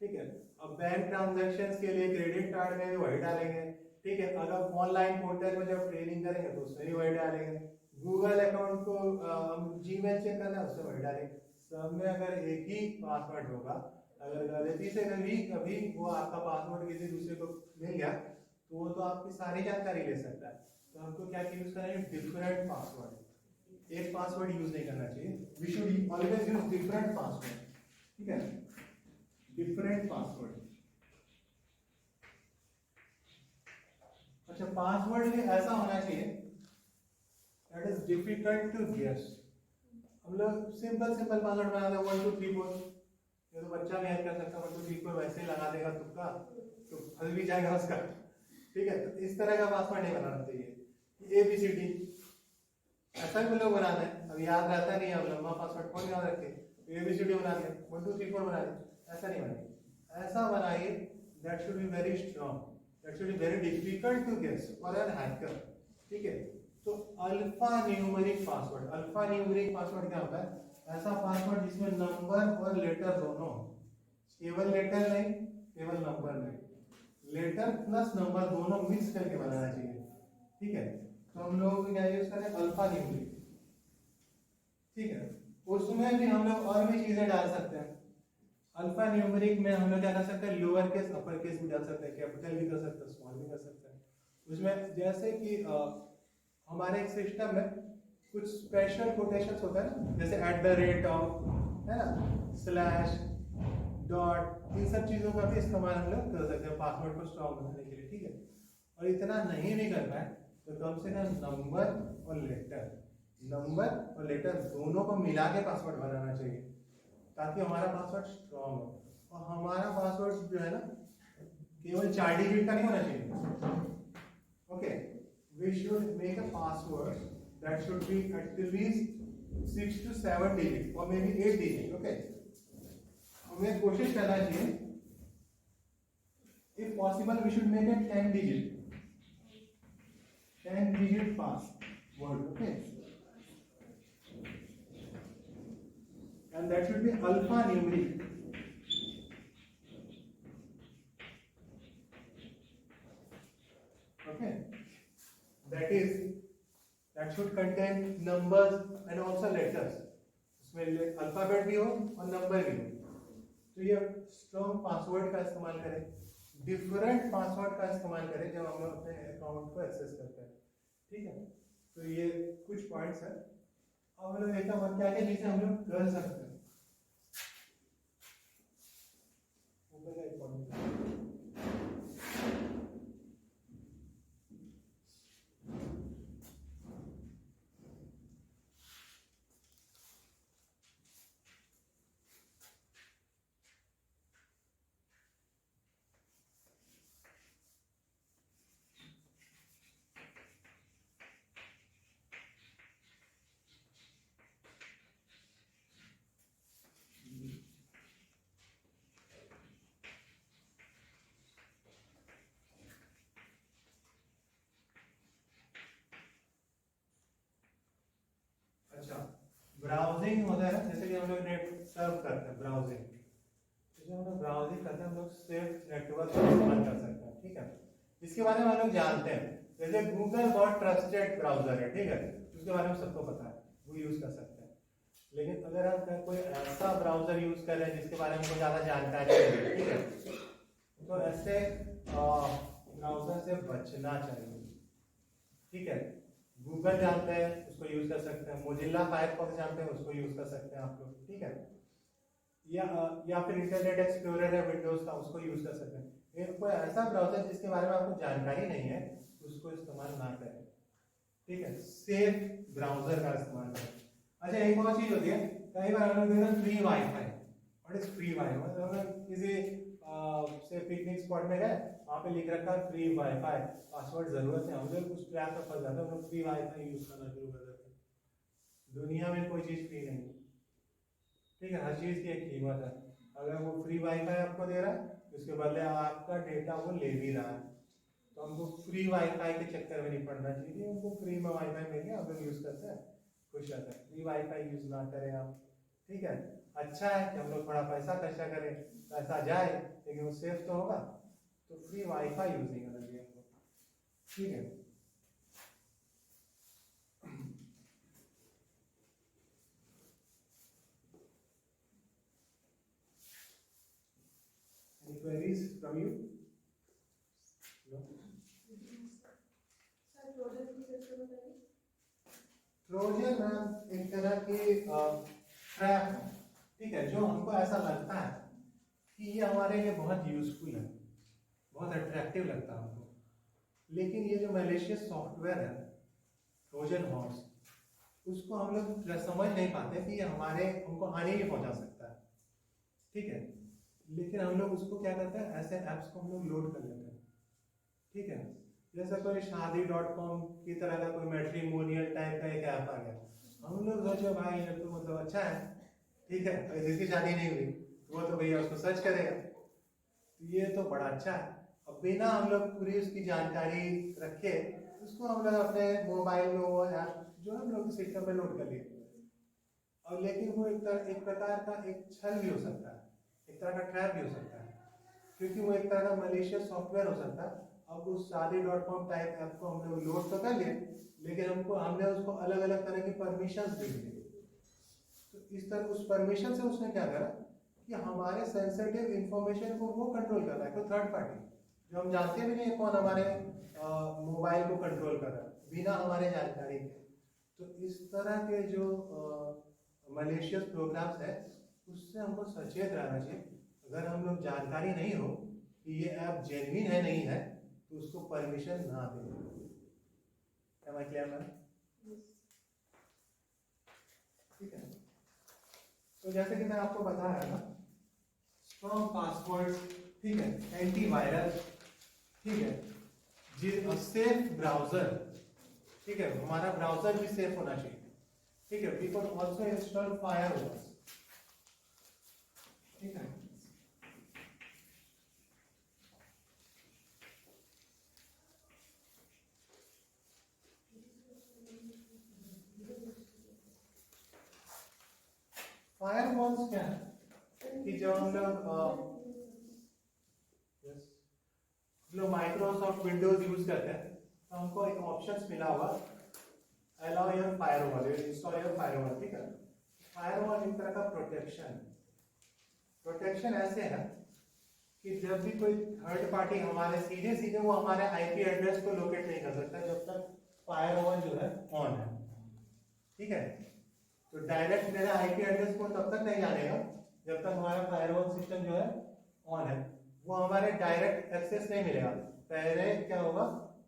ठीक है। अब बैंक ट्रांजैक्शंस के लिए क्रेडिट कार्ड में भी वही डालेंगे, ठीक है। अगर ऑनलाइन पोर्टल में जब ट्रेनिंग करेंगे तो उसमें भी वही डालेंगे। गूगल अकाउंट को हम जीमेल चेक करना है उसमें वही डालेंगे। सब में अगर एक ही पासवर्ड होगा, अगर गलती से कभी वो आपका पासवर्ड किसी दूसरे को मिल गया तो वो तो आपकी सारी जानकारी ले सकता है। तो हमको क्या यूज करना है, डिफरेंट पासवर्ड। एक पासवर्ड यूज नहीं करना चाहिए, we should always use different password, ठीक है। Different password. अच्छा, पासवर्ड भी ऐसा होना चाहिए that is difficult to guess. हम लोग सिंपल पासवर्ड बनाते हैं 1 2 3 4, ये तो बच्चा भी कर सकता है, 1 2 3 4 वैसे ही लगा देगा तुक्का तो फंस भी जाएगा उसका, ठीक है। तो इस तरह का पासवर्ड नहीं बनाना चाहिए। ABCD ऐसा भी लोग बनाते हैं, अब याद रहता नहीं है, अब लंबा पासवर्ड कौन याद रखे, ABCD बना दिया, 1 2 3 4 बना दिया, ऐसा नहीं बनाइए। ऐसा बनाइए that should be very strong, that should be very difficult to guess for an hacker, ठीक है। तो alpha numeric password, alpha numeric password क्या होता है, ऐसा पासवर्ड जिसमें नंबर और लेटर दोनों, केवल लेटर नहीं केवल नंबर नहीं, लेटर प्लस नंबर दोनों मिक्स करके बनाना चाहिए, ठीक है। तो हम लोग क्या यूज करें, अल्फा न्यूमेरिक, ठीक है। उसमें भी हम लोग और भी चीजें डाल सकते हैं। अल्फा न्यूमेरिक में हम लोग क्या कर सकते हैं, लोअर केस अपर केस भी डाल सकते हैं, कैपिटल भी कर सकते हैं, स्मॉल भी कर सकते हैं। उसमें जैसे कि हमारे एक सिस्टम में कुछ स्पेशल कोटेशंस होता है ना, जैसे @ है ना, स्लैश, डॉट, इन सब चीजों का भी इस्तेमाल हम लोग कर सकते हैं पासवर्ड को स्ट्रॉन्ग बनाने के लिए, ठीक है। और इतना नहीं भी करना है तो कम से कम नंबर और लेटर दोनों को मिला के पासवर्ड बनाना चाहिए, ताकि हमारा पासवर्ड स्ट्रॉन्ग हो। और हमारा पासवर्ड जो है ना केवल 4 डिजिट का नहीं होना चाहिए, okay. We should make a password that should be at least 6 to 7 digit और मे बी 8 डिजिट, ओके। हमें कोशिश करना चाहिए, if possible we should make it 10 digit password, okay, and that should be alphanumeric, okay. That should contain numbers and also letters, उसमें अल्फाबेट भी हो और नंबर भी हो। तो ये स्ट्रॉन्ग पासवर्ड का इस्तेमाल करें, डिफरेंट पासवर्ड का इस्तेमाल करें जब हम लोग अपने अकाउंट को एक्सेस करते हैं, ठीक है। तो ये कुछ पॉइंट्स हैं। अब हम लोग देखते हैं क्या क्या चीजें हम लोग कर सकते हैं। अच्छा, ब्राउजिंग होता है, जैसे कि हम लोग नेट सर्फ करते हैं, ब्राउजिंग, जैसे हम लोग ब्राउजिंग करते हैं हम लोग सेफ नेटवर्क का इस्तेमाल कर सकते हैं, ठीक है। इसके बारे में हम लोग जानते हैं, जैसे गूगल बहुत ट्रस्टेड ब्राउजर है, ठीक है, उसके बारे में सबको पता है, वो यूज कर सकते हैं। लेकिन अगर हम कोई ऐसा ब्राउजर यूज कर रहे हैं जिसके बारे में हमको ज़्यादा जानकारी नहीं है, ठीक है, तो ऐसे ब्राउजर से बचना चाहिए, ठीक है। गूगल जानते हैं, उसको यूज कर सकते हैं, मोजिल्ला फायरफॉक्स जानते हैं, उसको यूज कर सकते हैं आप लोग, ठीक है। या फिर इंटरनेट एक्सप्लोरर है विंडोज का, उसको यूज कर सकते हैं। लेकिन कोई ऐसा ब्राउजर जिसके बारे में आपको जानकारी नहीं है, उसको इस्तेमाल ना करें, ठीक है। सेफ ब्राउजर का इस्तेमाल करें। अच्छा, एक और चीज होती है, कई बार हम लोग देखते हैं free wifi. What is free wifi? मतलब हम लोग किसी से पिकनिक स्पॉट में गए, वहाँ पे लिख रखा है फ्री वाईफाई, पासवर्ड जरूरत है, हम लोग उस ट्रैप में फंस जाते हैं, हम लोग फ्री वाईफाई यूज करना शुरू कर देते हैं। दुनिया में कोई चीज फ्री नहीं है, ठीक है, हर चीज की एक कीमत है। अगर वो फ्री वाईफाई आपको दे रहा है, उसके बदले आपका डेटा वो ले भी रहा है, तो हमको फ्री वाईफाई के चक्कर में नहीं पड़ना चाहिए। हमको फ्री में वाईफाई मिल गया, हम लोग यूज करते हैं, खुश रहते हैं। फ्री वाईफाई यूज ना करें आप, ठीक है। अच्छा है कि हम लोग थोड़ा पैसा खर्चा करें, पैसा जाए लेकिन वो सेफ तो होगा, तो फ्री वाईफाई यूज नहीं करना चाहिए हमको, ठीक है। Any queries from you? No? Trojan एक तरह की ट्रैप है, ठीक है, जो हमको ऐसा लगता है कि ये हमारे लिए बहुत यूजफुल है, बहुत अट्रैक्टिव लगता है हमको, लेकिन ये जो मैलिशियस सॉफ्टवेयर है ट्रोजन हॉर्स, उसको हम लोग समझ नहीं पाते कि ये हमको हानि भी पहुंचा सकता है, ठीक है। लेकिन हम लोग उसको क्या करते हैं, ऐसे ऐप्स को हम लोग लोड कर लेते हैं, ठीक है। जैसे कोई शादी.com की तरह का कोई मैट्रिमोनियल टाइप का एक ऐप आ गया, हम लोग सोचे भाई ये तो मतलब अच्छा है, ठीक है, जिसकी शादी नहीं हुई वो तो भैया उसको सर्च करेगा, तो ये तो बड़ा अच्छा है। अब बिना हम लोग पूरी उसकी जानकारी रखे उसको हम लोग अपने मोबाइल में वो ऐप जो हम लोग सिस्टम में लोड कर लिए, और लेकिन वो एक प्रकार का एक छल भी हो सकता है, एक तरह का ट्रैप भी हो सकता है, क्योंकि वो एक तरह का मलेशियस सॉफ्टवेयर हो सकता है। अब उस शादी.com टाइप ऐप को हम लोग लोड तो कर लिए, लेकिन हमने उसको अलग अलग तरह की परमिशंस दे दी, तो इस तरह उस परमिशन से उसने क्या करा कि हमारे सेंसिटिव इंफॉर्मेशन को वो कंट्रोल कर रहा है, कोई थर्ड पार्टी जो हम जानते भी नहीं है कौन हमारे मोबाइल को कंट्रोल कर रहा है बिना हमारे जानकारी के। तो इस तरह के जो मलेशियस प्रोग्राम्स है उससे हमको सचेत रहना चाहिए। अगर हम लोग जानकारी नहीं हो कि ये ऐप जेन्युइन है नहीं है, तो उसको परमिशन ना दें। Am I clear, ma'am? ठीक है, तो जैसे कि मैं आपको बता रहा था, स्ट्रॉन्ग पासवर्ड, ठीक है, एंटीवायरस, ठीक है, सेफ ब्राउजर, ठीक है, हमारा ब्राउजर भी सेफ होना चाहिए, ठीक है। We can also install firewalls, ठीक है। फायरवॉल्स क्या है कि जब हम लोग माइक्रोसॉफ्ट विंडोज यूज करते हैं तो हमको एक ऑप्शंस मिला हुआ, allow your firewall, install your firewall, ठीक है। फायरवॉल एक तरह का प्रोटेक्शन ऐसे है कि जब भी कोई थर्ड पार्टी हमारे सीधे वो हमारे आईपी एड्रेस को लोकेट नहीं कर सकता जब तक फायरवॉल जो है ऑन है, ठीक है। तो डायरेक्ट मेरा आईपी एड्रेस को तब तक नहीं जानेगा जब तक हमारा फायरवॉल सिस्टम जो है ऑन है, वो हमारे डायरेक्ट एक्सेस नहीं मिलेगा। पहले क्या होगा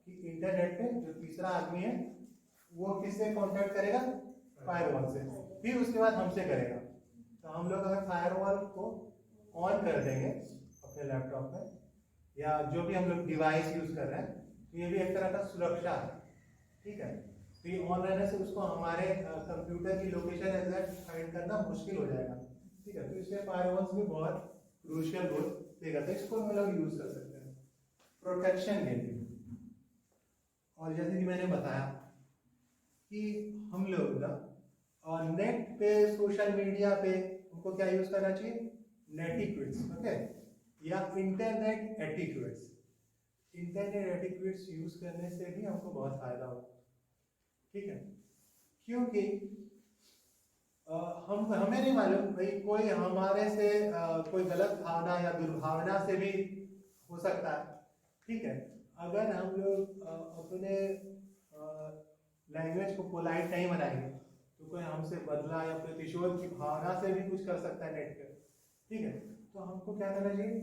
कि इंटरनेट पे जो तीसरा आदमी है वो किससे कांटेक्ट करेगा, फायरवॉल से, फिर उसके बाद हमसे करेगा। तो हम लोग अगर फायरवॉल को ऑन कर देंगे अपने लैपटॉप में या जो भी हम लोग डिवाइस यूज कर रहे हैं, तो ये भी एक तरह का सुरक्षा है, ठीक है। तो ये ऑन रहने से उसको हमारे कंप्यूटर की लोकेशन एग्जैक्ट फाइंड करना मुश्किल हो जाएगा, ठीक है। तो इसलिए फायरवॉल्स भी बहुत क्रूशियल रोल प्ले करते हैं, इसको हम लोग यूज कर सकते हैं प्रोटेक्शन के लिए। और जैसे कि मैंने बताया कि हम लोग ना नेट पे सोशल मीडिया पे उनको क्या यूज करना चाहिए, नेटिक्विट्स, ओके, या इंटरनेट एटिक्विट्स। इंटरनेट एटिक्विट्स यूज करने से भी हमको बहुत फायदा होगा, ठीक है, क्योंकि हमें नहीं मालूम भाई, कोई हमारे से कोई गलत भावना या दुर्भावना से भी हो सकता है, ठीक है। अगर हम लोग अपने लैंग्वेज को पोलाइट नहीं बनाएंगे तो कोई हमसे बदला या प्रतिशोध की भावना से भी कुछ कर सकता है नेट पे, ठीक है। तो हमको क्या करना चाहिए,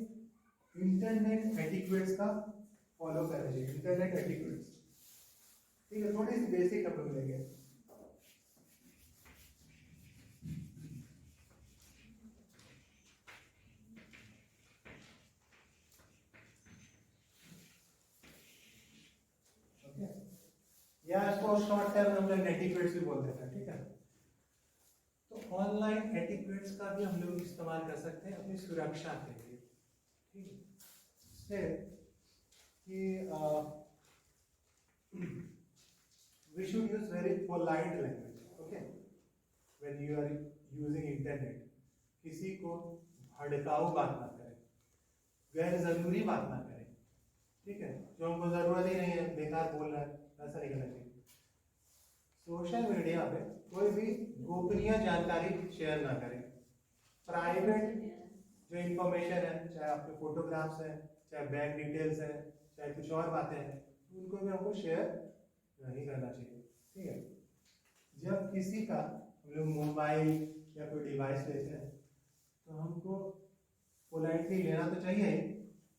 इंटरनेट एटिक्वेट्स का फॉलो करना चाहिए, इंटरनेट एटिक्वेट्स, ठीक है। थोड़ी सी बेसिक हम लोग लेंगे। या इसको शॉर्ट टर्म हम लोग एटिक्वेट्स भी बोल देते हैं, ठीक है। तो ऑनलाइन एटिक्वेट्स का भी हम लोग इस्तेमाल कर सकते हैं अपनी सुरक्षा के लिए, ठीक है। से कि we should use very polite language, okay, when you are using internet. किसी को भड़काऊ बात ना करें, गैर जरूरी बात ना करें, ठीक है। जो हमको जरूरत ही नहीं है, बेकार बोल रहा है, ऐसा नहीं करना चाहिए। सोशल मीडिया पे कोई भी गोपनीय जानकारी शेयर ना करें। प्राइवेट जो इंफॉर्मेशन है, चाहे आपके फोटोग्राफ्स हैं, चाहे बैंक डिटेल्स हैं, चाहे कुछ और बातें हैं, उनको भी हमको शेयर नहीं करना चाहिए, ठीक है। जब किसी का हम लोग मोबाइल या कोई डिवाइस लेते हैं तो हमको पोलाइटली लेना तो चाहिए ही,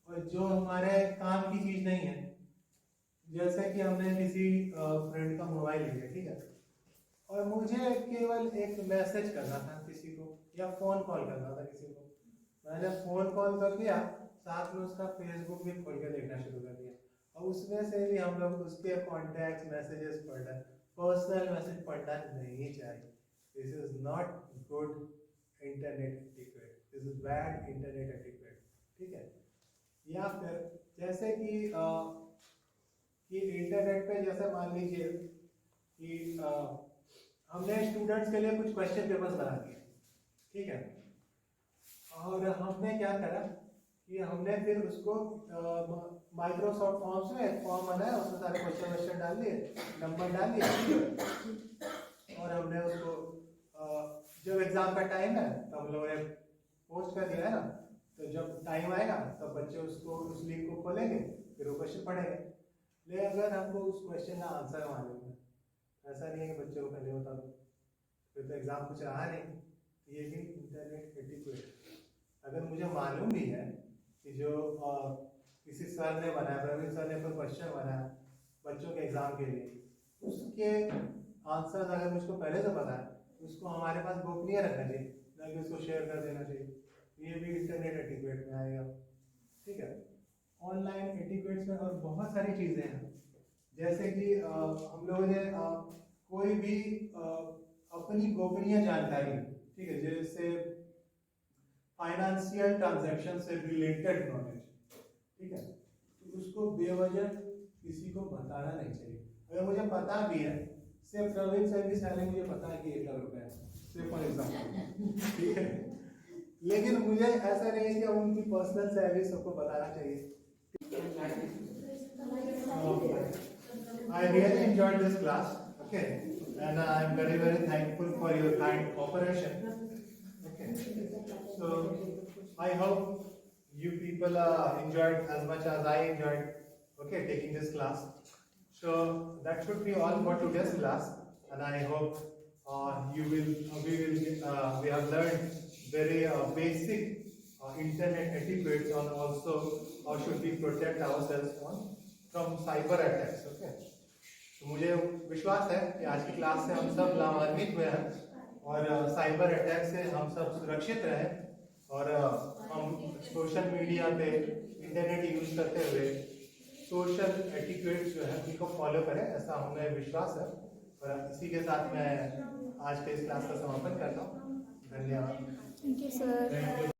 और जो हमारे काम की चीज़ नहीं है, जैसे कि हमने किसी फ्रेंड का मोबाइल लिया, ठीक है, और मुझे केवल एक मैसेज करना था किसी को या फ़ोन कॉल करना था किसी को, मैंने फ़ोन कॉल कर दिया, साथ में उसका फेसबुक भी खोल के देखना शुरू कर दिया, और उसमें से भी हम लोग उसके कॉन्टैक्ट मैसेजेस पढ़ रहे हैं। पर्सनल मैसेज पढ़ना नहीं चाहिए। This is not good internet etiquette, this is bad internet etiquette, ठीक है। या फिर जैसे कि इंटरनेट पे जैसे मान लीजिए कि हमने स्टूडेंट्स के लिए कुछ क्वेश्चन पेपर्स बना दिए, ठीक है, और हमने क्या करा कि हमने फिर उसको माइक्रोसॉफ्ट फॉर्म्स में एक फॉर्म बनाया, उसमें सारे क्वेश्चन डाल दिए, नंबर डाल दिए, और हमने उसको जब एग्जाम का टाइम है तो हम लोगों ने पोस्ट कर दिया है ना, तो जब टाइम आएगा तब बच्चे उसको उस लिंक को खोलेंगे, फिर वो क्वेश्चन पढ़ेंगे। लेकिन अगर हमको उस क्वेश्चन का आंसर मालूम है, ऐसा नहीं है कि बच्चों को पहले बता दो, फिर तो एग्जाम कुछ रहा नहीं। ये भी इंटरनेट एटिक्वेट। अगर मुझे मालूम भी है कि जो किसी सर ने बनाया, प्रवीण सर ने कोई क्वेश्चन बनाया बच्चों के एग्जाम के लिए, उसके आंसर अगर मुझको पहले से पता है, उसको हमारे पास गोपनीय रखना चाहिए, ना कि उसको शेयर कर देना चाहिए। ये भी इंटरनेट एटिक्वेट में आएगा, ठीक है। ऑनलाइन एटिक्वेट्स में और बहुत सारी चीज़ें हैं, जैसे कि हम लोगों ने कोई भी अपनी गोपनीय जानकारी, ठीक है, जैसे फाइनेंशियल ट्रांजैक्शन से रिलेटेड नॉलेज, ठीक है, तो उसको बेवजह किसी को बताना नहीं चाहिए। अगर मुझे पता भी है, सिर्फ प्रवीण सर की सैलरी मुझे पता है कि 1 लाख रुपए है, सिर्फ फॉर एग्जाम्पल, ठीक है, लेकिन मुझे ऐसा नहीं है कि अब उनकी पर्सनल सैलरी सबको बताना चाहिए। I really enjoyed this class, okay, and I am very very thankful for your kind cooperation. Okay, so I hope you people enjoyed as much as I enjoyed, okay, taking this class. So that should be all for today's class, and I hope we have learned very basic internet etiquettes on also how should we protect ourselves from cyber attacks, okay. तो मुझे विश्वास है कि आज की क्लास से हम सब लाभान्वित हुए हैं और साइबर अटैक से हम सब सुरक्षित रहें, और हम सोशल मीडिया पे इंटरनेट यूज करते हुए सोशल एटिक्वेट्स जो है उनको फॉलो करें, ऐसा हमें विश्वास है। और इसी के साथ मैं आज के इस क्लास का समापन करता हूँ। धन्यवाद। Thank you sir.